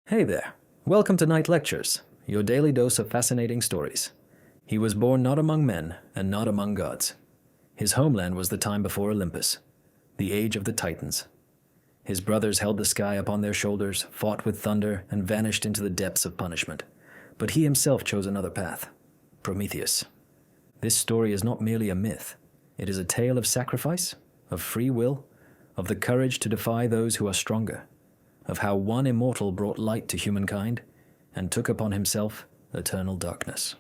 Hey there. Welcome to Night Lectures, your daily dose of fascinating stories. He was born not among men and not among gods. His homeland was the time before Olympus, the age of the Titans. His brothers held the sky upon their shoulders, fought with thunder, and vanished into the depths of punishment. But he himself chose another path, Prometheus. This story is not merely a myth. It is a tale of sacrifice, of free will, of the courage to defy those who are stronger, of how one immortal brought light to humankind and took upon himself eternal darkness.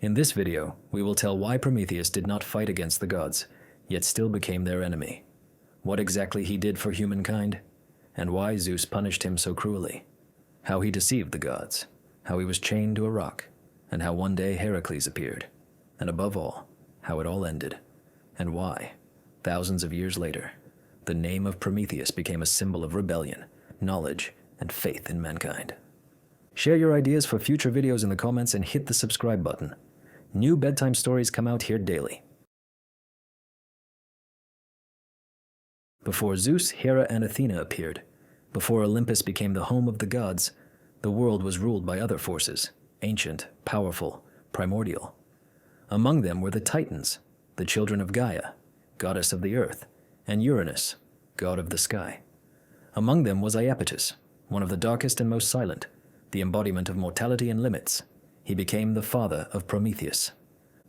In this video, we will tell why Prometheus did not fight against the gods, yet still became their enemy, what exactly he did for humankind, and why Zeus punished him so cruelly, how he deceived the gods, how he was chained to a rock, and how one day Heracles appeared, and above all, how it all ended, and why, thousands of years later, the name of Prometheus became a symbol of rebellion, knowledge, and faith in mankind. Share your ideas for future videos in the comments and hit the subscribe button. New bedtime stories come out here daily. Before Zeus, Hera, and Athena appeared, before Olympus became the home of the gods, the world was ruled by other forces, ancient, powerful, primordial. Among them were the Titans, the children of Gaia, goddess of the earth, and Uranus, god of the sky. Among them was Iapetus, one of the darkest and most silent, the embodiment of mortality and limits. He became the father of Prometheus.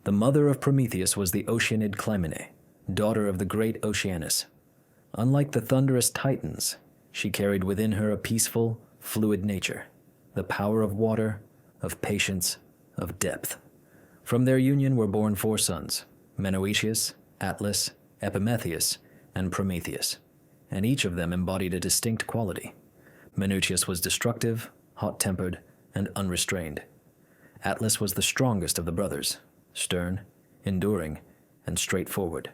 The mother of Prometheus was the Oceanid Clymene, daughter of the great Oceanus. Unlike the thunderous Titans, she carried within her a peaceful, fluid nature, the power of water, of patience, of depth. From their union were born 4 sons, Menoetius, Atlas, Epimetheus, and Prometheus, and each of them embodied a distinct quality. Menoetius was destructive, hot-tempered, and unrestrained. Atlas was the strongest of the brothers, stern, enduring, and straightforward.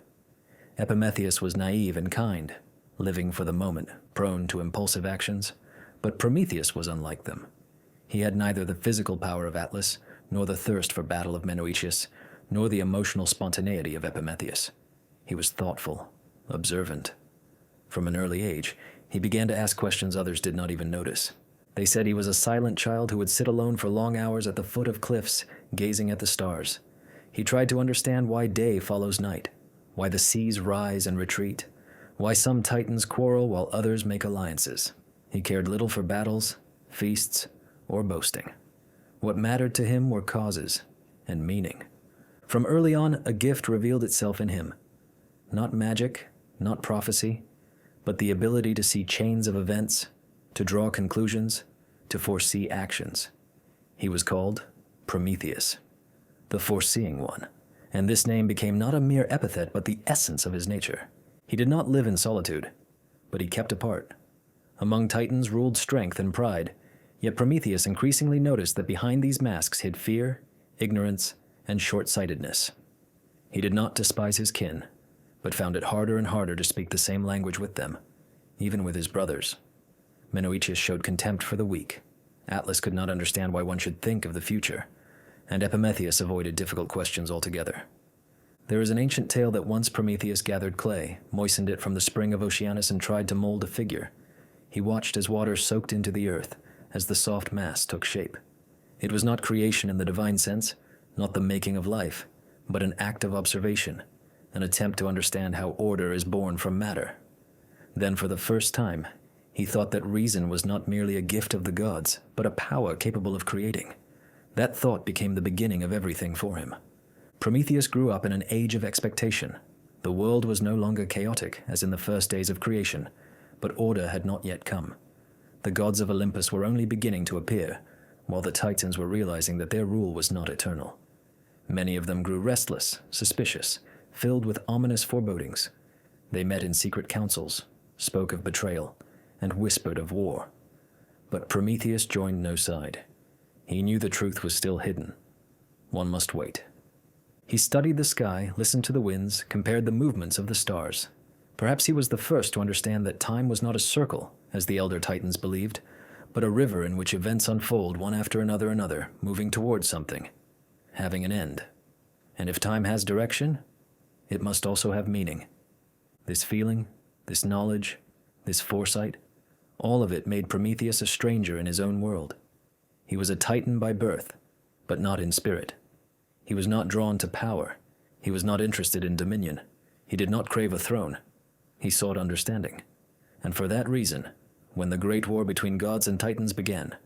Epimetheus was naive and kind, living for the moment, prone to impulsive actions, but Prometheus was unlike them. He had neither the physical power of Atlas, nor the thirst for battle of Menoetius, nor the emotional spontaneity of Epimetheus. He was thoughtful, observant. From an early age, he began to ask questions others did not even notice. They said he was a silent child who would sit alone for long hours at the foot of cliffs, gazing at the stars. He tried to understand why day follows night, why the seas rise and retreat, why some titans quarrel while others make alliances. He cared little for battles, feasts, or boasting. What mattered to him were causes and meaning. From early on, a gift revealed itself in him. Not magic, not prophecy, but the ability to see chains of events, to draw conclusions, to foresee actions. He was called Prometheus, the foreseeing one, and this name became not a mere epithet but the essence of his nature. He did not live in solitude, but he kept apart. Among Titans ruled strength and pride, yet Prometheus increasingly noticed that behind these masks hid fear, ignorance, and short-sightedness. He did not despise his kin, but found it harder and harder to speak the same language with them, even with his brothers. Menoetius showed contempt for the weak. Atlas could not understand why one should think of the future, and Epimetheus avoided difficult questions altogether. There is an ancient tale that once Prometheus gathered clay, moistened it from the spring of Oceanus, and tried to mold a figure. He watched as water soaked into the earth, as the soft mass took shape. It was not creation in the divine sense, not the making of life, but an act of observation, an attempt to understand how order is born from matter. Then for the first time, he thought that reason was not merely a gift of the gods, but a power capable of creating. That thought became the beginning of everything for him. Prometheus grew up in an age of expectation. The world was no longer chaotic, as in the first days of creation, but order had not yet come. The gods of Olympus were only beginning to appear, while the Titans were realizing that their rule was not eternal. Many of them grew restless, suspicious, filled with ominous forebodings. They met in secret councils, spoke of betrayal, and whispered of war. But Prometheus joined no side. He knew the truth was still hidden. One must wait. He studied the sky, listened to the winds, compared the movements of the stars. Perhaps he was the first to understand that time was not a circle, as the elder Titans believed, but a river in which events unfold one after another, moving towards something, having an end. And if time has direction, it must also have meaning. This feeling, this knowledge, this foresight, All of it made Prometheus a stranger in his own world. He was a Titan by birth, but not in spirit. He was not drawn to power. He was not interested in dominion. He did not crave a throne. He sought understanding. And for that reason, when the great war between gods and Titans began,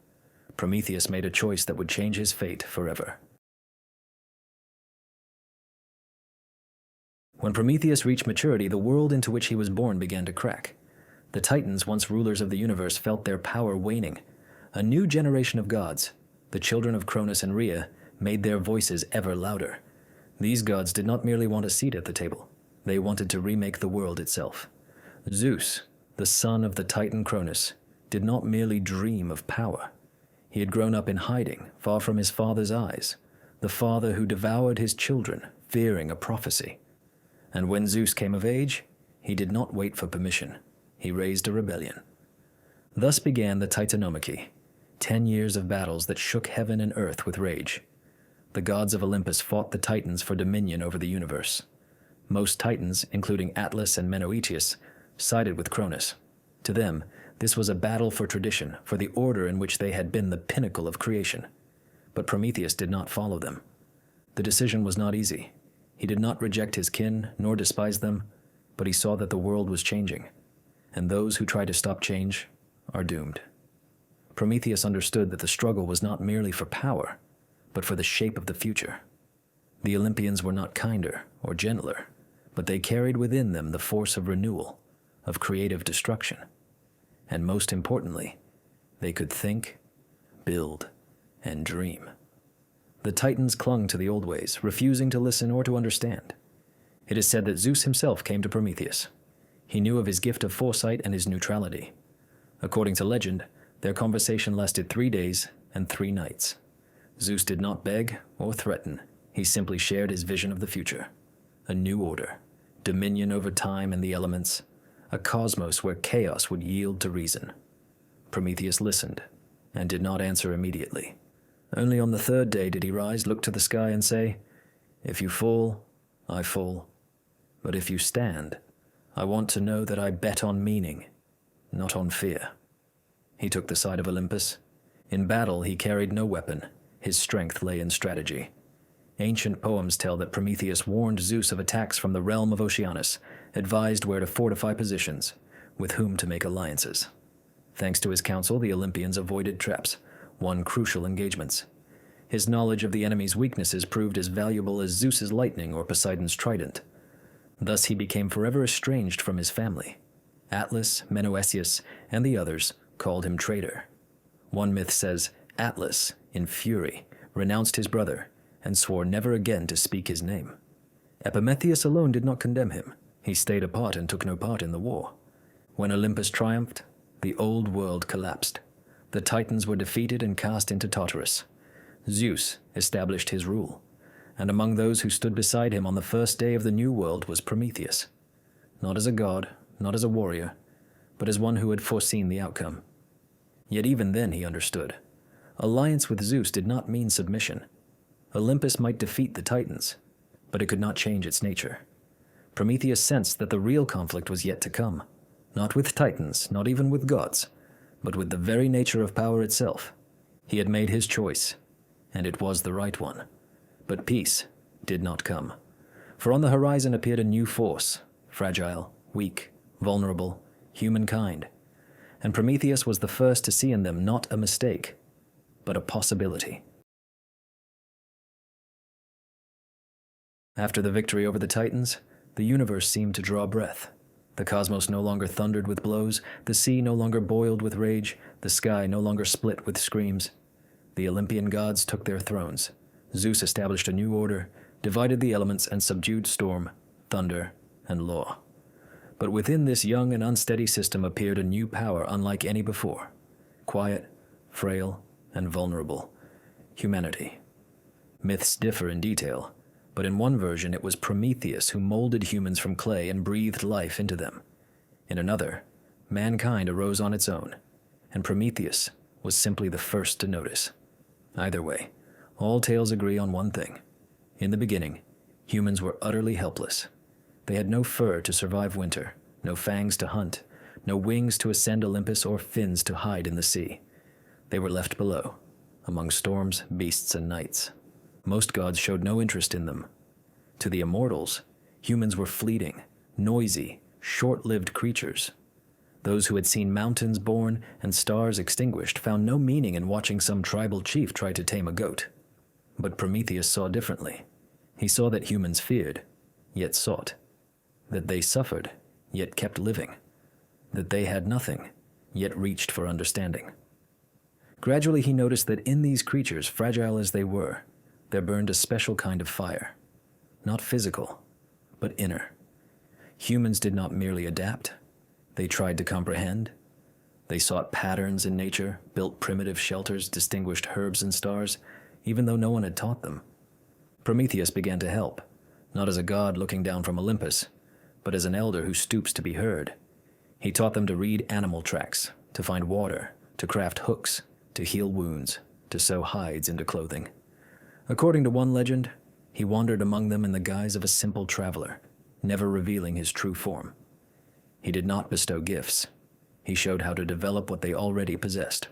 Prometheus made a choice that would change his fate forever. When Prometheus reached maturity, the world into which he was born began to crack. The Titans, once rulers of the universe, felt their power waning. A new generation of gods, the children of Cronus and Rhea, made their voices ever louder. These gods did not merely want a seat at the table. They wanted to remake the world itself. Zeus, the son of the Titan Cronus, did not merely dream of power. He had grown up in hiding, far from his father's eyes, the father who devoured his children, fearing a prophecy. And when Zeus came of age, he did not wait for permission. He raised a rebellion. Thus began the Titanomachy, 10 years of battles that shook heaven and earth with rage. The gods of Olympus fought the Titans for dominion over the universe. Most Titans, including Atlas and Menoetius, sided with Cronus. To them, this was a battle for tradition, for the order in which they had been the pinnacle of creation. But Prometheus did not follow them. The decision was not easy. He did not reject his kin, nor despise them, but he saw that the world was changing, and those who try to stop change are doomed. Prometheus understood that the struggle was not merely for power, but for the shape of the future. The Olympians were not kinder or gentler, but they carried within them the force of renewal, of creative destruction. And most importantly, they could think, build, and dream. The Titans clung to the old ways, refusing to listen or to understand. It is said that Zeus himself came to Prometheus. He knew of his gift of foresight and his neutrality. According to legend, their conversation lasted 3 days and 3 nights. Zeus did not beg or threaten. He simply shared his vision of the future. A new order, dominion over time and the elements, a cosmos where chaos would yield to reason. Prometheus listened and did not answer immediately. Only on the 3rd day did he rise, look to the sky, and say, "If you fall, I fall. But if you stand, I want to know that I bet on meaning, not on fear." He took the side of Olympus. In battle, he carried no weapon. His strength lay in strategy. Ancient poems tell that Prometheus warned Zeus of attacks from the realm of Oceanus, advised where to fortify positions, with whom to make alliances. Thanks to his counsel, the Olympians avoided traps, won crucial engagements. His knowledge of the enemy's weaknesses proved as valuable as Zeus's lightning or Poseidon's trident. Thus he became forever estranged from his family. Atlas, Menoetius, and the others called him traitor. One myth says Atlas, in fury, renounced his brother and swore never again to speak his name. Prometheus alone did not condemn him. He stayed apart and took no part in the war. When Olympus triumphed, the old world collapsed. The Titans were defeated and cast into Tartarus. Zeus established his rule, and among those who stood beside him on the first day of the new world was Prometheus. Not as a god, not as a warrior, but as one who had foreseen the outcome. Yet even then he understood. Alliance with Zeus did not mean submission. Olympus might defeat the Titans, but it could not change its nature. Prometheus sensed that the real conflict was yet to come, not with Titans, not even with gods, but with the very nature of power itself. He had made his choice, and it was the right one. But peace did not come. For on the horizon appeared a new force, fragile, weak, vulnerable, humankind. And Prometheus was the first to see in them not a mistake, but a possibility. After the victory over the Titans, the universe seemed to draw breath. The cosmos no longer thundered with blows, the sea no longer boiled with rage, the sky no longer split with screams. The Olympian gods took their thrones. Zeus established a new order, divided the elements, and subdued storm, thunder, and law. But within this young and unsteady system appeared a new power unlike any before. Quiet, frail, and vulnerable. Humanity. Myths differ in detail, but in one version it was Prometheus who molded humans from clay and breathed life into them. In another, mankind arose on its own, and Prometheus was simply the first to notice. Either way, all tales agree on one thing. In the beginning, humans were utterly helpless. They had no fur to survive winter, no fangs to hunt, no wings to ascend Olympus or fins to hide in the sea. They were left below, among storms, beasts, and nights. Most gods showed no interest in them. To the immortals, humans were fleeting, noisy, short-lived creatures. Those who had seen mountains born and stars extinguished found no meaning in watching some tribal chief try to tame a goat. But Prometheus saw differently. He saw that humans feared, yet sought. That they suffered, yet kept living. That they had nothing, yet reached for understanding. Gradually he noticed that in these creatures, fragile as they were, there burned a special kind of fire. Not physical, but inner. Humans did not merely adapt. They tried to comprehend. They sought patterns in nature, built primitive shelters, distinguished herbs and stars, even though no one had taught them. Prometheus began to help, not as a god looking down from Olympus, but as an elder who stoops to be heard. He taught them to read animal tracks, to find water, to craft hooks, to heal wounds, to sew hides into clothing. According to one legend, he wandered among them in the guise of a simple traveler, never revealing his true form. He did not bestow gifts. He showed how to develop what they already possessed.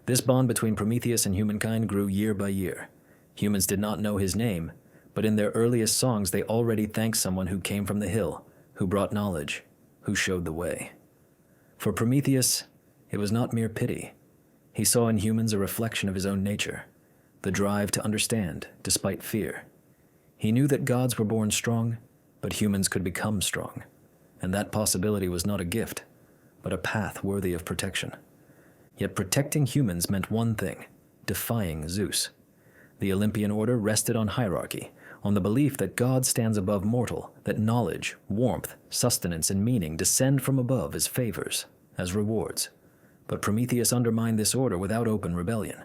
This bond between Prometheus and humankind grew year by year. Humans did not know his name, but in their earliest songs they already thanked someone who came from the hill, who brought knowledge, who showed the way. For Prometheus, it was not mere pity. He saw in humans a reflection of his own nature, the drive to understand despite fear. He knew that gods were born strong, but humans could become strong, and that possibility was not a gift, but a path worthy of protection. Yet protecting humans meant one thing: defying Zeus. The Olympian order rested on hierarchy, on the belief that God stands above mortal, that knowledge, warmth, sustenance, and meaning descend from above as favors, as rewards. But Prometheus undermined this order without open rebellion.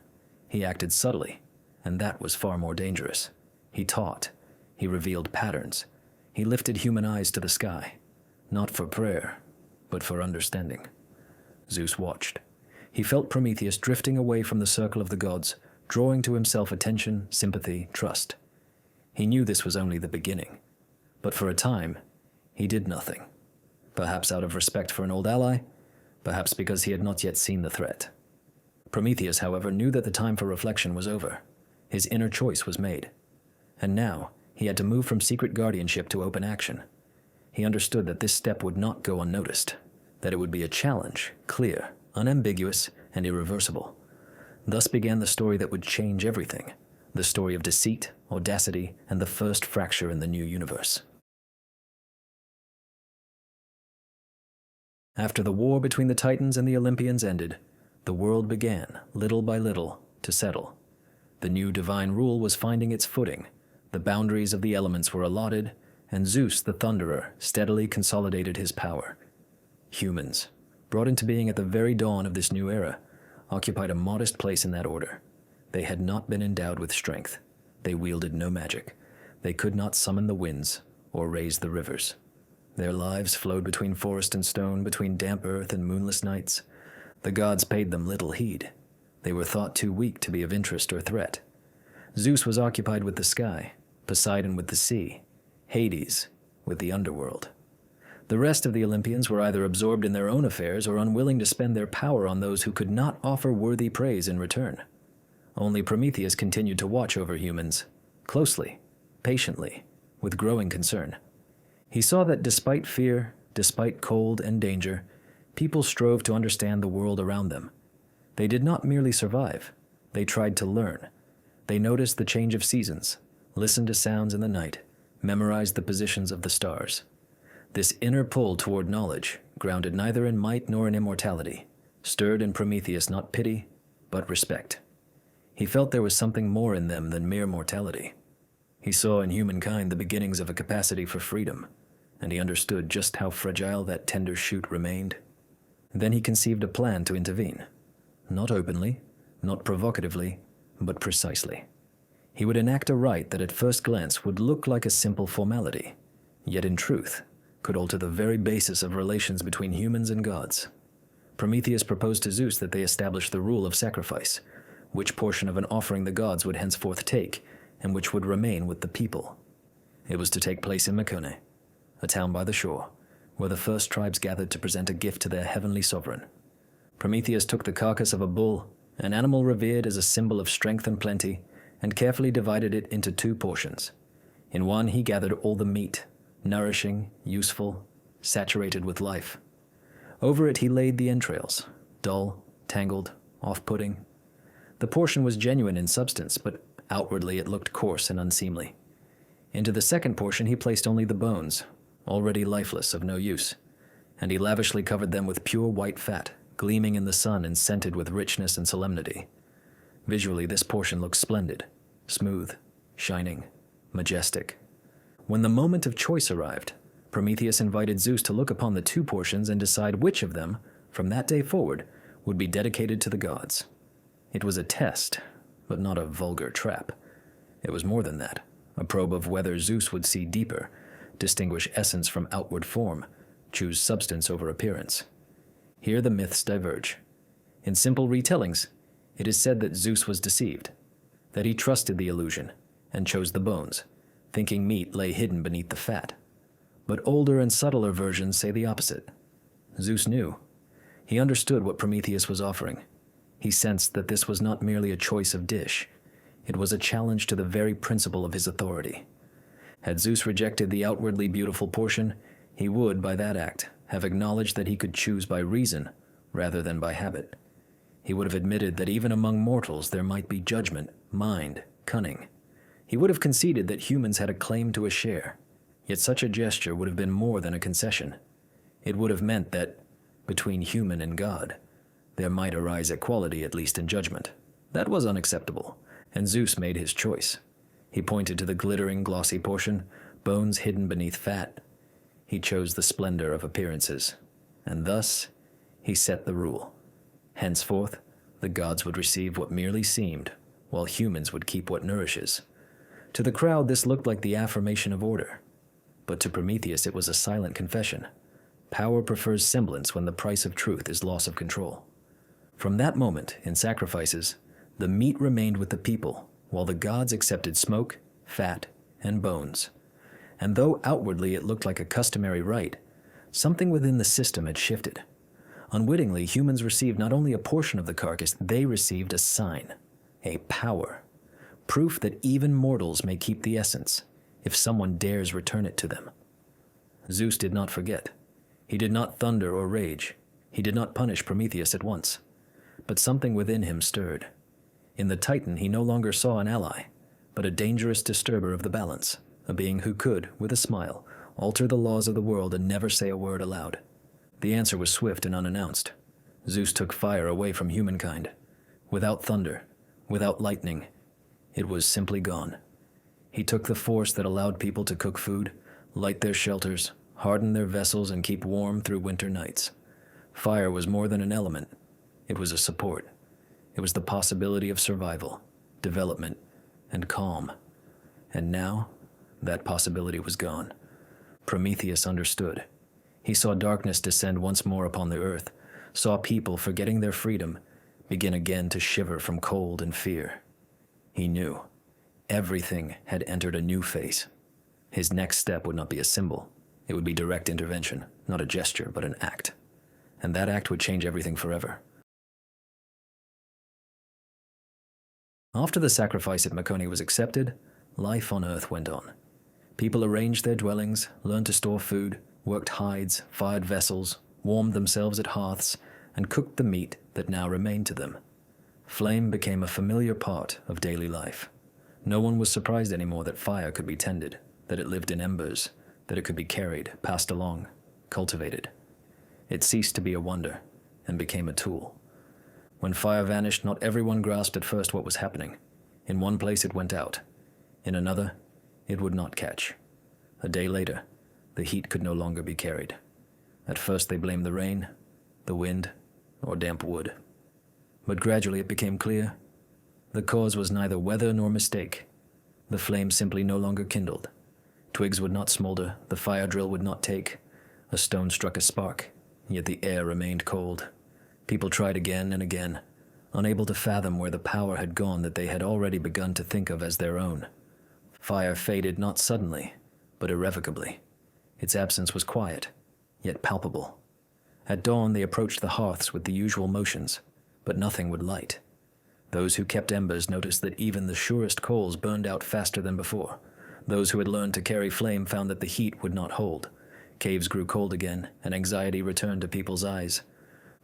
He acted subtly, and that was far more dangerous. He taught. He revealed patterns. He lifted human eyes to the sky, not for prayer, but for understanding. Zeus watched. He felt Prometheus drifting away from the circle of the gods, drawing to himself attention, sympathy, trust. He knew this was only the beginning, but for a time, he did nothing. Perhaps out of respect for an old ally, perhaps because he had not yet seen the threat. Prometheus, however, knew that the time for reflection was over. His inner choice was made. And now, he had to move from secret guardianship to open action. He understood that this step would not go unnoticed, that it would be a challenge, clear, unambiguous, and irreversible. Thus began the story that would change everything, the story of deceit, audacity, and the first fracture in the new universe. After the war between the Titans and the Olympians ended, the world began, little by little, to settle. The new divine rule was finding its footing. The boundaries of the elements were allotted, and Zeus, the Thunderer, steadily consolidated his power. Humans, brought into being at the very dawn of this new era, occupied a modest place in that order. They had not been endowed with strength. They wielded no magic. They could not summon the winds or raise the rivers. Their lives flowed between forest and stone, between damp earth and moonless nights. The gods paid them little heed. They were thought too weak to be of interest or threat. Zeus was occupied with the sky, Poseidon with the sea, Hades with the underworld. The rest of the Olympians were either absorbed in their own affairs or unwilling to spend their power on those who could not offer worthy praise in return. Only Prometheus continued to watch over humans, closely, patiently, with growing concern. He saw that despite fear, despite cold and danger, people strove to understand the world around them. They did not merely survive, they tried to learn. They noticed the change of seasons, listened to sounds in the night, memorized the positions of the stars. This inner pull toward knowledge, grounded neither in might nor in immortality, stirred in Prometheus not pity, but respect. He felt there was something more in them than mere mortality. He saw in humankind the beginnings of a capacity for freedom, and he understood just how fragile that tender shoot remained. Then he conceived a plan to intervene. Not openly, not provocatively, but precisely. He would enact a rite that at first glance would look like a simple formality, yet in truth could alter the very basis of relations between humans and gods. Prometheus proposed to Zeus that they establish the rule of sacrifice, which portion of an offering the gods would henceforth take, and which would remain with the people. It was to take place in Mycenae, a town by the shore, where the first tribes gathered to present a gift to their heavenly sovereign. Prometheus took the carcass of a bull, an animal revered as a symbol of strength and plenty, and carefully divided it into 2 portions. In one he gathered all the meat, nourishing, useful, saturated with life. Over it he laid the entrails, dull, tangled, off-putting. The portion was genuine in substance, but outwardly it looked coarse and unseemly. Into the second portion he placed only the bones, already lifeless, of no use, and he lavishly covered them with pure white fat, gleaming in the sun and scented with richness and solemnity. Visually, this portion looked splendid, smooth, shining, majestic. When the moment of choice arrived, Prometheus invited Zeus to look upon the 2 portions and decide which of them, from that day forward, would be dedicated to the gods. It was a test, but not a vulgar trap. It was more than that, a probe of whether Zeus would see deeper, distinguish essence from outward form, choose substance over appearance. Here the myths diverge. In simple retellings, it is said that Zeus was deceived, that he trusted the illusion and chose the bones, thinking meat lay hidden beneath the fat. But older and subtler versions say the opposite. Zeus knew. He understood what Prometheus was offering. He sensed that this was not merely a choice of dish. It was a challenge to the very principle of his authority. Had Zeus rejected the outwardly beautiful portion, he would, by that act, have acknowledged that he could choose by reason rather than by habit. He would have admitted that even among mortals there might be judgment, mind, cunning. He would have conceded that humans had a claim to a share. Yet such a gesture would have been more than a concession. It would have meant that, between human and God, there might arise equality, at least in judgment. That was unacceptable, and Zeus made his choice. He pointed to the glittering, glossy portion, bones hidden beneath fat. He chose the splendor of appearances, and thus he set the rule. Henceforth, the gods would receive what merely seemed, while humans would keep what nourishes. To the crowd, this looked like the affirmation of order. But to Prometheus it was a silent confession. Power prefers semblance when the price of truth is loss of control. From that moment, in sacrifices, the meat remained with the people, while the gods accepted smoke, fat, and bones. And though outwardly it looked like a customary rite, something within the system had shifted. Unwittingly, humans received not only a portion of the carcass, they received a sign, a power, proof that even mortals may keep the essence, if someone dares return it to them. Zeus did not forget. He did not thunder or rage. He did not punish Prometheus at once. But something within him stirred. In the Titan he no longer saw an ally, but a dangerous disturber of the balance, a being who could, with a smile, alter the laws of the world and never say a word aloud. The answer was swift and unannounced. Zeus took fire away from humankind. Without thunder, without lightning, it was simply gone. He took the force that allowed people to cook food, light their shelters, harden their vessels, and keep warm through winter nights. Fire was more than an element. It was a support. It was the possibility of survival, development, and calm. And now, that possibility was gone. Prometheus understood. He saw darkness descend once more upon the earth, saw people, forgetting their freedom, begin again to shiver from cold and fear. He knew. Everything had entered a new phase. His next step would not be a symbol. It would be direct intervention, not a gesture, but an act. And that act would change everything forever. After the sacrifice at Mecone was accepted, life on Earth went on. People arranged their dwellings, learned to store food, worked hides, fired vessels, warmed themselves at hearths, and cooked the meat that now remained to them. Flame became a familiar part of daily life. No one was surprised anymore that fire could be tended, that it lived in embers, that it could be carried, passed along, cultivated. It ceased to be a wonder and became a tool. When fire vanished, not everyone grasped at first what was happening. In one place it went out. In another, it would not catch. A day later, the heat could no longer be carried. At first they blamed the rain, the wind, or damp wood. But gradually it became clear. The cause was neither weather nor mistake. The flame simply no longer kindled. Twigs would not smolder, the fire drill would not take. A stone struck a spark, yet the air remained cold. People tried again and again, unable to fathom where the power had gone that they had already begun to think of as their own. Fire faded not suddenly, but irrevocably. Its absence was quiet, yet palpable. At dawn they approached the hearths with the usual motions, but nothing would light. Those who kept embers noticed that even the surest coals burned out faster than before. Those who had learned to carry flame found that the heat would not hold. Caves grew cold again, and anxiety returned to people's eyes.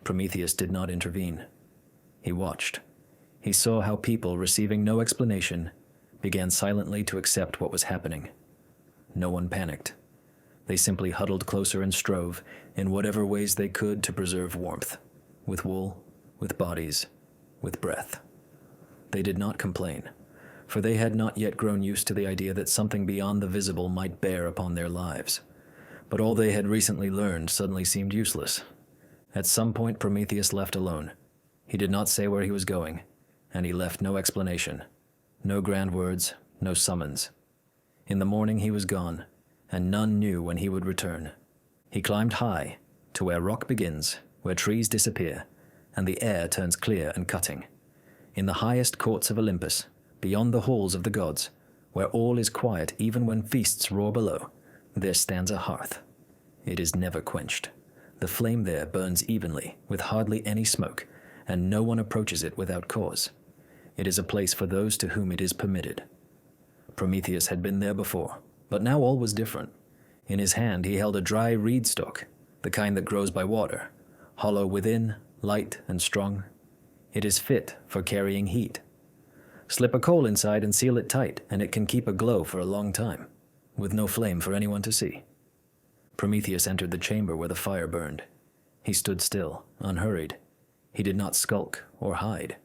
Prometheus did not intervene. He watched. He saw how people, receiving no explanation, began silently to accept what was happening. No one panicked. They simply huddled closer and strove, in whatever ways they could, to preserve warmth, with wool, with bodies, with breath. They did not complain, for they had not yet grown used to the idea that something beyond the visible might bear upon their lives. But all they had recently learned suddenly seemed useless. At some point, Prometheus left alone. He did not say where he was going, and he left no explanation, no grand words, no summons. In the morning he was gone, and none knew when he would return. He climbed high, to where rock begins, where trees disappear, and the air turns clear and cutting. In the highest courts of Olympus, beyond the halls of the gods, where all is quiet even when feasts roar below, there stands a hearth. It is never quenched. The flame there burns evenly, with hardly any smoke, and no one approaches it without cause. It is a place for those to whom it is permitted. Prometheus had been there before, but now all was different. In his hand he held a dry reed stalk, the kind that grows by water, hollow within, light and strong. It is fit for carrying heat. Slip a coal inside and seal it tight, and it can keep aglow for a long time, with no flame for anyone to see. Prometheus entered the chamber where the fire burned. He stood still, unhurried. He did not skulk or hide.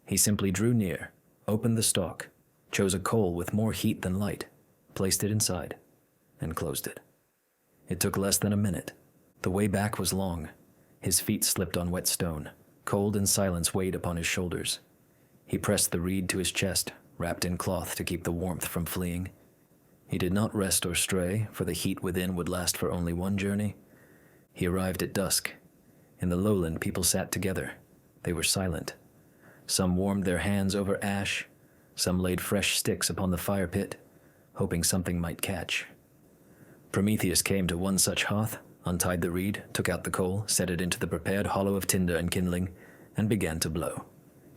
He simply drew near, opened the stalk, chose a coal with more heat than light, placed it inside, and closed it. It took less than a minute. The way back was long. His feet slipped on wet stone. Cold and silence weighed upon his shoulders. He pressed the reed to his chest, wrapped in cloth to keep the warmth from fleeing. He did not rest or stray, for the heat within would last for only one journey. He arrived at dusk. In the lowland, people sat together. They were silent. Some warmed their hands over ash. Some laid fresh sticks upon the fire pit, hoping something might catch. Prometheus came to one such hearth, untied the reed, took out the coal, set it into the prepared hollow of tinder and kindling, and began to blow,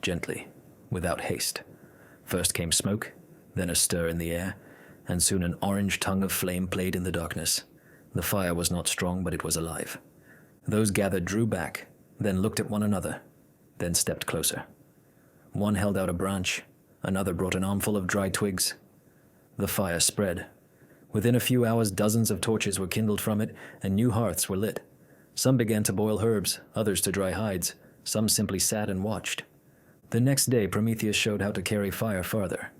gently, without haste. First came smoke, then a stir in the air, and soon an orange tongue of flame played in the darkness. The fire was not strong, but it was alive. Those gathered drew back, then looked at one another, then stepped closer. One held out a branch, another brought an armful of dry twigs. The fire spread. Within a few hours, dozens of torches were kindled from it, and new hearths were lit. Some began to boil herbs, others to dry hides. Some simply sat and watched. The next day, Prometheus showed how to carry fire farther.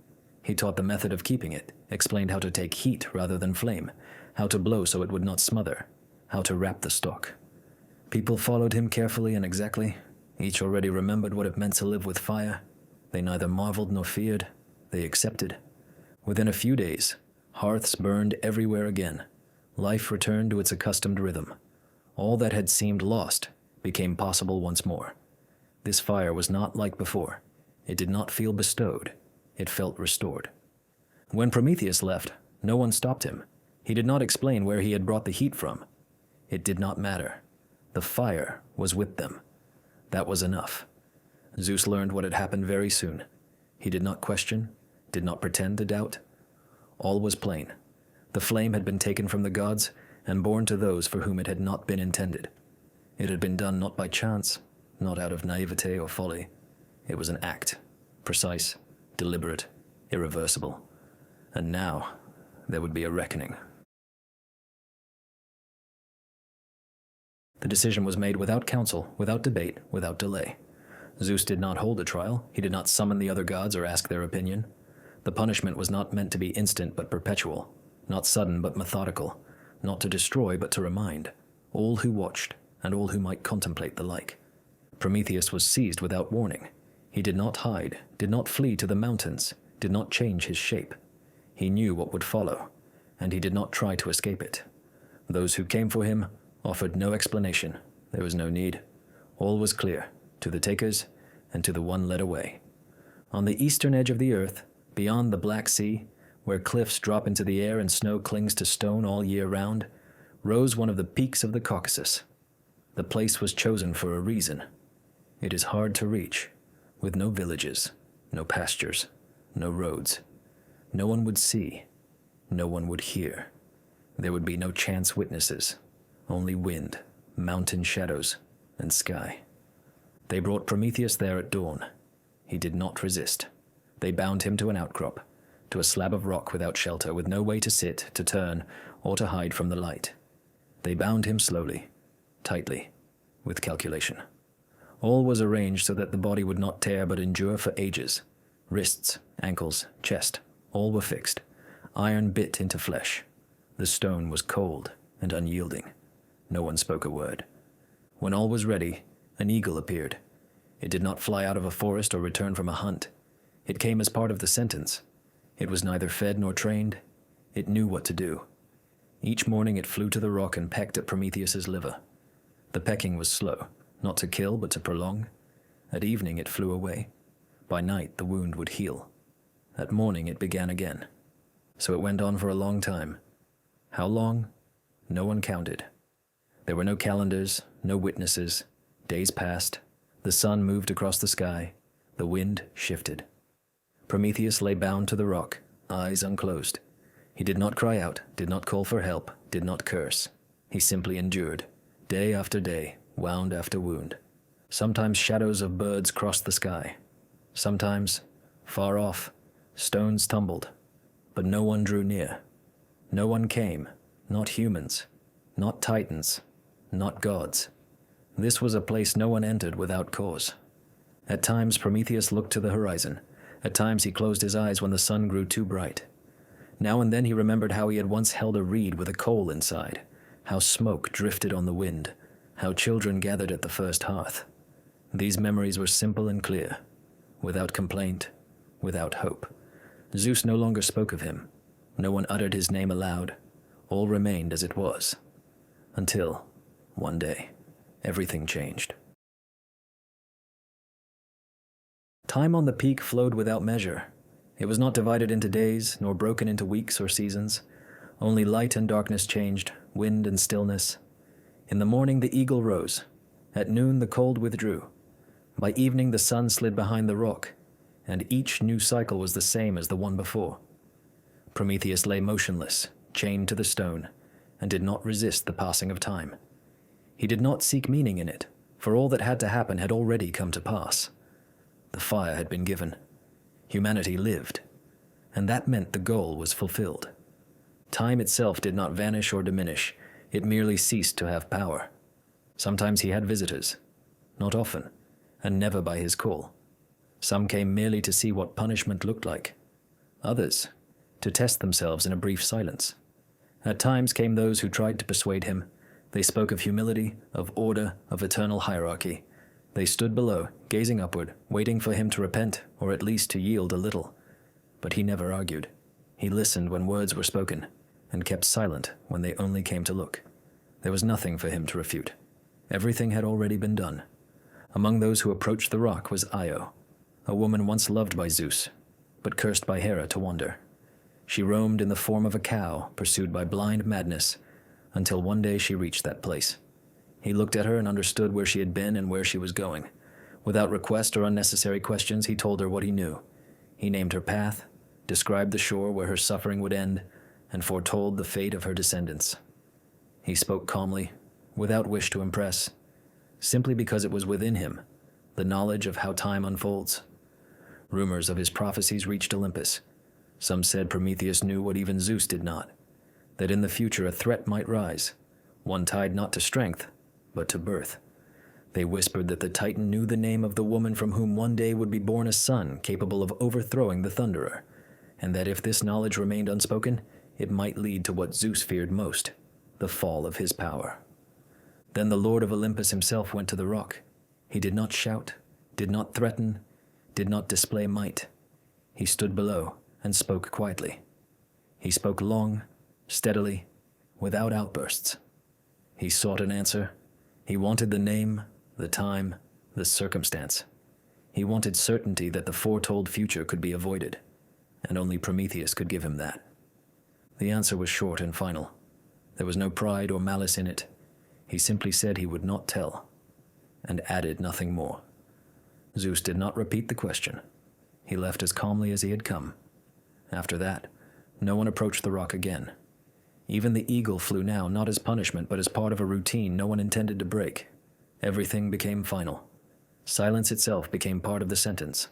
He taught the method of keeping it, explained how to take heat rather than flame, how to blow so it would not smother, how to wrap the stalk. People followed him carefully and exactly. Each already remembered what it meant to live with fire. They neither marveled nor feared. They accepted. Within a few days, hearths burned everywhere again. Life returned to its accustomed rhythm. All that had seemed lost became possible once more. This fire was not like before. It did not feel bestowed. It felt restored. When Prometheus left, no one stopped him. He did not explain where he had brought the heat from. It did not matter. The fire was with them. That was enough. Zeus learned what had happened very soon. He did not question, did not pretend to doubt. All was plain. The flame had been taken from the gods and borne to those for whom it had not been intended. It had been done not by chance, not out of naivete or folly. It was an act, precise, deliberate, irreversible. And now, there would be a reckoning. The decision was made without counsel, without debate, without delay. Zeus did not hold a trial. He did not summon the other gods or ask their opinion. The punishment was not meant to be instant but perpetual, not sudden but methodical, not to destroy but to remind, all who watched and all who might contemplate the like. Prometheus was seized without warning. He did not hide, did not flee to the mountains, did not change his shape. He knew what would follow, and he did not try to escape it. Those who came for him offered no explanation. There was no need. All was clear, to the takers and to the one led away. On the eastern edge of the earth, beyond the Black Sea, where cliffs drop into the air and snow clings to stone all year round, rose one of the peaks of the Caucasus. The place was chosen for a reason. It is hard to reach, with no villages, no pastures, no roads. No one would see, no one would hear. There would be no chance witnesses, only wind, mountain shadows, and sky. They brought Prometheus there at dawn. He did not resist. They bound him to an outcrop, to a slab of rock without shelter, with no way to sit, to turn, or to hide from the light. They bound him slowly, tightly, with calculation. All was arranged so that the body would not tear but endure for ages. Wrists, ankles, chest, all were fixed, iron bit into flesh. The stone was cold and unyielding. No one spoke a word. When all was ready, an eagle appeared. It did not fly out of a forest or return from a hunt. It came as part of the sentence. It was neither fed nor trained. It knew what to do. Each morning it flew to the rock and pecked at Prometheus's liver. The pecking was slow, not to kill but to prolong. At evening it flew away. By night the wound would heal. At morning it began again. So it went on for a long time. How long? No one counted. There were no calendars, no witnesses. Days passed. The sun moved across the sky. The wind shifted. Prometheus lay bound to the rock, eyes unclosed. He did not cry out, did not call for help, did not curse. He simply endured, day after day, wound after wound. Sometimes shadows of birds crossed the sky. Sometimes, far off, stones tumbled. But no one drew near. No one came, not humans, not titans, not gods. This was a place no one entered without cause. At times Prometheus looked to the horizon. At times he closed his eyes when the sun grew too bright. Now and then he remembered how he had once held a reed with a coal inside, how smoke drifted on the wind, how children gathered at the first hearth. These memories were simple and clear, without complaint, without hope. Zeus no longer spoke of him. No one uttered his name aloud. All remained as it was. Until, one day, everything changed. Time on the peak flowed without measure. It was not divided into days, nor broken into weeks or seasons. Only light and darkness changed, wind and stillness. In the morning the eagle rose. At noon the cold withdrew. By evening the sun slid behind the rock, and each new cycle was the same as the one before. Prometheus lay motionless, chained to the stone, and did not resist the passing of time. He did not seek meaning in it, for all that had to happen had already come to pass. The fire had been given. Humanity lived, and that meant the goal was fulfilled. Time itself did not vanish or diminish. It merely ceased to have power. Sometimes he had visitors, not often, and never by his call. Some came merely to see what punishment looked like. Others, to test themselves in a brief silence. At times came those who tried to persuade him. They spoke of humility, of order, of eternal hierarchy. They stood below, gazing upward, waiting for him to repent, or at least to yield a little. But he never argued. He listened when words were spoken, and kept silent when they only came to look. There was nothing for him to refute. Everything had already been done. Among those who approached the rock was Io, a woman once loved by Zeus, but cursed by Hera to wander. She roamed in the form of a cow, pursued by blind madness, until one day she reached that place. He looked at her and understood where she had been and where she was going. Without request or unnecessary questions, he told her what he knew. He named her path, described the shore where her suffering would end, and foretold the fate of her descendants. He spoke calmly, without wish to impress, simply because it was within him, the knowledge of how time unfolds. Rumors of his prophecies reached Olympus. Some said Prometheus knew what even Zeus did not, that in the future a threat might rise, one tied not to strength, but to birth. They whispered that the Titan knew the name of the woman from whom one day would be born a son capable of overthrowing the Thunderer, and that if this knowledge remained unspoken, it might lead to what Zeus feared most, the fall of his power. Then the Lord of Olympus himself went to the rock. He did not shout, did not threaten, did not display might. He stood below and spoke quietly. He spoke long, steadily, without outbursts. He sought an answer. He wanted the name, the time, the circumstance. He wanted certainty that the foretold future could be avoided, and only Prometheus could give him that. The answer was short and final. There was no pride or malice in it. He simply said he would not tell, and added nothing more. Zeus did not repeat the question. He left as calmly as he had come. After that, no one approached the rock again. Even the eagle flew now, not as punishment, but as part of a routine no one intended to break. Everything became final. Silence itself became part of the sentence.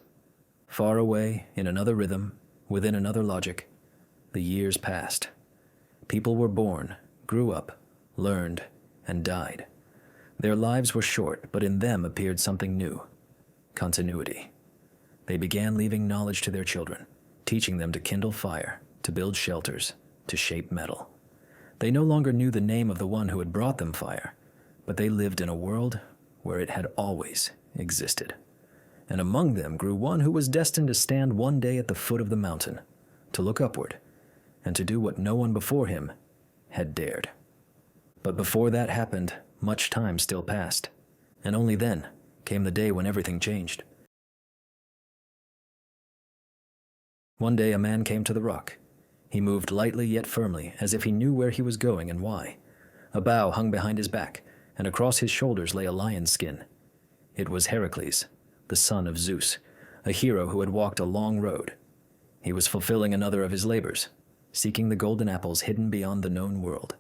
Far away, in another rhythm, within another logic, the years passed. People were born, grew up, learned, and died. Their lives were short, but in them appeared something new: continuity. They began leaving knowledge to their children, teaching them to kindle fire, to build shelters, to shape metal. They no longer knew the name of the one who had brought them fire, but they lived in a world where it had always existed. And among them grew one who was destined to stand one day at the foot of the mountain, to look upward, and to do what no one before him had dared. But before that happened, much time still passed, and only then came the day when everything changed. One day a man came to the rock. He moved lightly yet firmly, as if he knew where he was going and why. A bough hung behind his back, and across his shoulders lay a lion's skin. It was Heracles, the son of Zeus, a hero who had walked a long road. He was fulfilling another of his labors, seeking the golden apples hidden beyond the known world.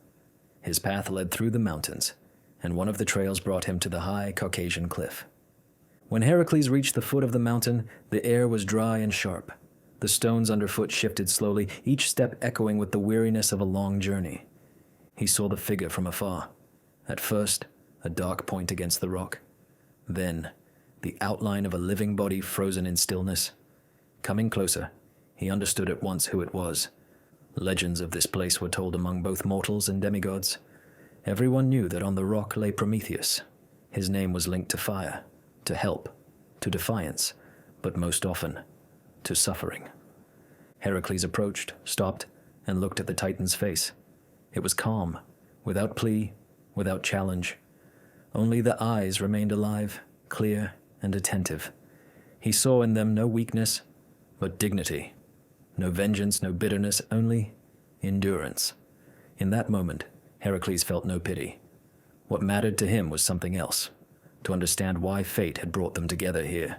His path led through the mountains, and one of the trails brought him to the high Caucasian cliff. When Heracles reached the foot of the mountain, the air was dry and sharp. The stones underfoot shifted slowly, each step echoing with the weariness of a long journey. He saw the figure from afar. At first, a dark point against the rock. Then, the outline of a living body frozen in stillness. Coming closer, he understood at once who it was. Legends of this place were told among both mortals and demigods. Everyone knew that on the rock lay Prometheus. His name was linked to fire, to help, to defiance, but most often, to suffering. Heracles approached, stopped, and looked at the Titan's face. It was calm, without plea, without challenge. Only the eyes remained alive, clear and attentive. He saw in them no weakness, but dignity. No vengeance, no bitterness, only endurance. In that moment, Heracles felt no pity. What mattered to him was something else: to understand why fate had brought them together here.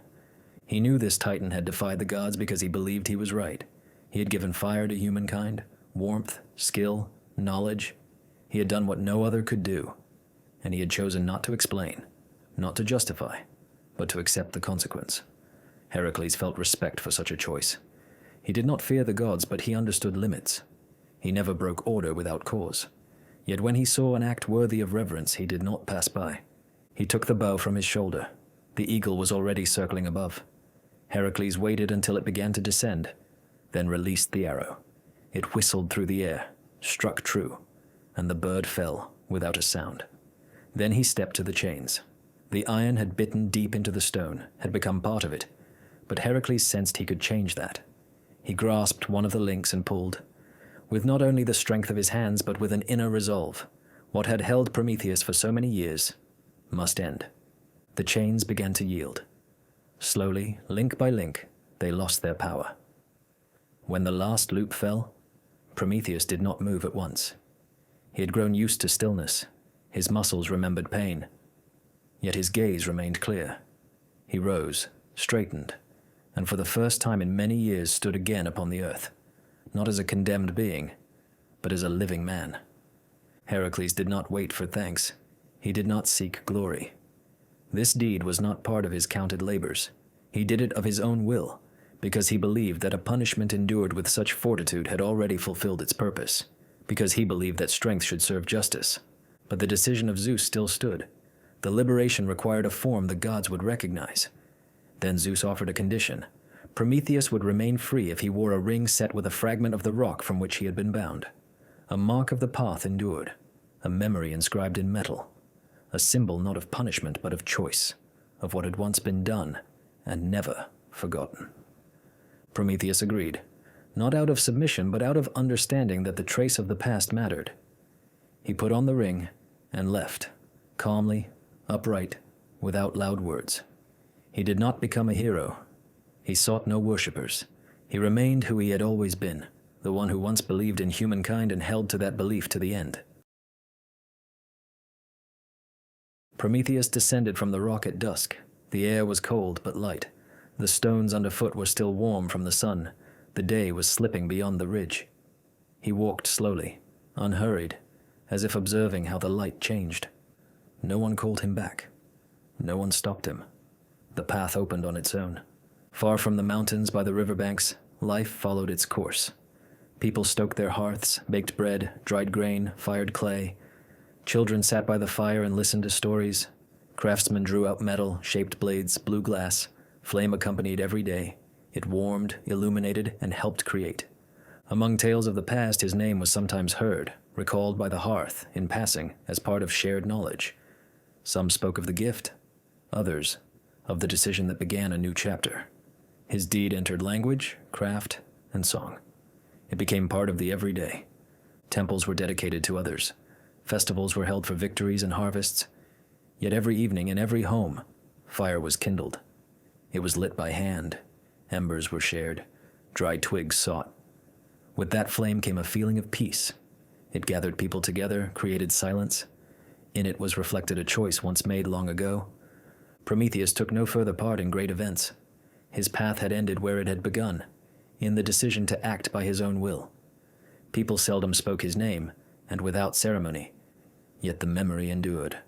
He knew this Titan had defied the gods because he believed he was right. He had given fire to humankind, warmth, skill, knowledge. He had done what no other could do, and he had chosen not to explain, not to justify, but to accept the consequence. Heracles felt respect for such a choice. He did not fear the gods, but he understood limits. He never broke order without cause. Yet when he saw an act worthy of reverence, he did not pass by. He took the bow from his shoulder. The eagle was already circling above. Heracles waited until it began to descend, then released the arrow. It whistled through the air, struck true, and the bird fell without a sound. Then he stepped to the chains. The iron had bitten deep into the stone, had become part of it, but Heracles sensed he could change that. He grasped one of the links and pulled. With not only the strength of his hands, but with an inner resolve, what had held Prometheus for so many years must end. The chains began to yield. Slowly, link by link, they lost their power. When the last loop fell, Prometheus did not move at once. He had grown used to stillness. His muscles remembered pain. Yet his gaze remained clear. He rose, straightened, and for the first time in many years stood again upon the earth, not as a condemned being, but as a living man. Heracles did not wait for thanks. He did not seek glory. This deed was not part of his counted labors. He did it of his own will, because he believed that a punishment endured with such fortitude had already fulfilled its purpose, because he believed that strength should serve justice. But the decision of Zeus still stood. The liberation required a form the gods would recognize. Then Zeus offered a condition. Prometheus would remain free if he wore a ring set with a fragment of the rock from which he had been bound. A mark of the path endured, a memory inscribed in metal. A symbol not of punishment, but of choice, of what had once been done and never forgotten. Prometheus agreed, not out of submission, but out of understanding that the trace of the past mattered. He put on the ring and left, calmly, upright, without loud words. He did not become a hero. He sought no worshippers. He remained who he had always been, the one who once believed in humankind and held to that belief to the end. Prometheus descended from the rock at dusk. The air was cold but light. The stones underfoot were still warm from the sun. The day was slipping beyond the ridge. He walked slowly, unhurried, as if observing how the light changed. No one called him back. No one stopped him. The path opened on its own. Far from the mountains by the riverbanks, life followed its course. People stoked their hearths, baked bread, dried grain, fired clay. Children sat by the fire and listened to stories. Craftsmen drew out metal, shaped blades, blew glass. Flame accompanied every day. It warmed, illuminated, and helped create. Among tales of the past, his name was sometimes heard, recalled by the hearth, in passing, as part of shared knowledge. Some spoke of the gift, others of the decision that began a new chapter. His deed entered language, craft, and song. It became part of the everyday. Temples were dedicated to others. Festivals were held for victories and harvests. Yet every evening in every home, fire was kindled. It was lit by hand. Embers were shared. Dry twigs sought. With that flame came a feeling of peace. It gathered people together, created silence. In it was reflected a choice once made long ago. Prometheus took no further part in great events. His path had ended where it had begun, in the decision to act by his own will. People seldom spoke his name, and without ceremony, yet the memory endured.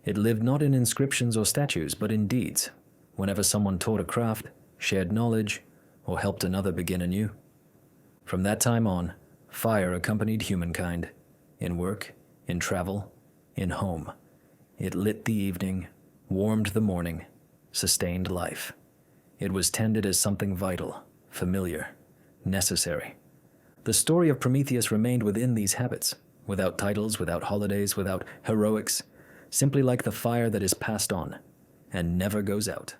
It lived not in inscriptions or statues, but in deeds, whenever someone taught a craft, shared knowledge, or helped another begin anew. From that time on, fire accompanied humankind, in work, in travel, in home. It lit the evening, warmed the morning, sustained life. It was tended as something vital, familiar, necessary. The story of Prometheus remained within these habits, without titles, without holidays, without heroics, simply like the fire that is passed on and never goes out.